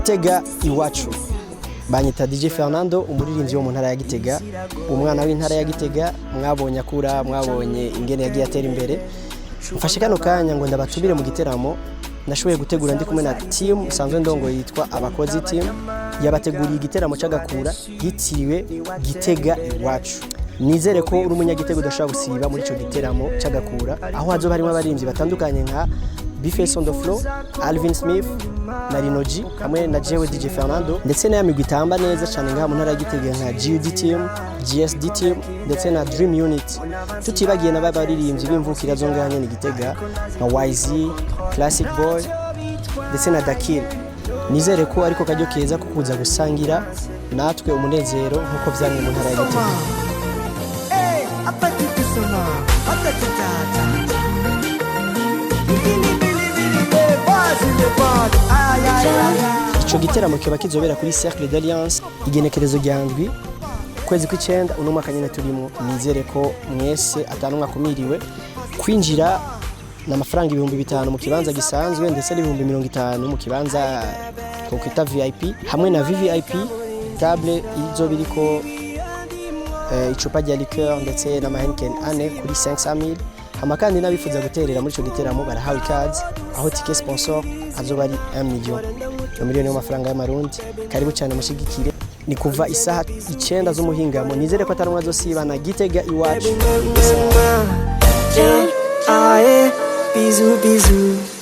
Gitega iwacu banyita DJ Fernando umuririmbyi wo mu ntara ya Gitega umwana w'intara ya Gitega mwabonye akura mwabonye ingene yagiye atera imbere mfashe kano kanya ngo ndabatumire mu giteramo nashoboye gutegura ndi kumwe na team sanzwe ndongo yitwa abakozi team yabateguriye igiteramo cy'agakura yitiriwe Gitega iwacu nizere ko uri umunyagitego udashobora gusiba muri ico giteramo cy'agakura aho hazo barimo abarimvyi batandukanye nka Bface on the floor, Alvin Smith, na Rinoji, hamwe na jewe DJ Fernando, ndetse na yamigwa itamba neza cyane ngaha mu ntara ya Gitega nka GUD team, GSD team, ndetse na Dream Unit. Tutibagiye na babaririmbyi b'imvukira zo ngaha nyene Gitega nka YZ, Classic Boy, ndetse na Dakil. Nizere ko ariko kajyo keza kukuza gusangira natwe umunezero nkuko vyamwe mu ntara ya Gitega. Ico giteramo kiba kizobera kuri Cercle d'Alliance igenekerezo ryandwi kwezi kw'icenda uno mwaka nyene turimo nizere ko mwese atanumwa kumiriwe kwinjira na amafaranga 5,000 mu kibanza gisanzwe ndetse n'50 mu kibanza ko kwita VIP hamwe na VVIP table izo biriko icupa rya liqueur ndetse na Heineken ane kuri 500,000 amakandi nabifuza guterera muri ico giteramo barahawe ikaze aho ticket sponsor azoba ari 1 million miliyoni y'amafaranga y'amarundi karibu cyane mushigikire ni kuva isaha 9 z'umuhingamo nizere ko atarumwa zosiba na Gitega iwacu bisous bisous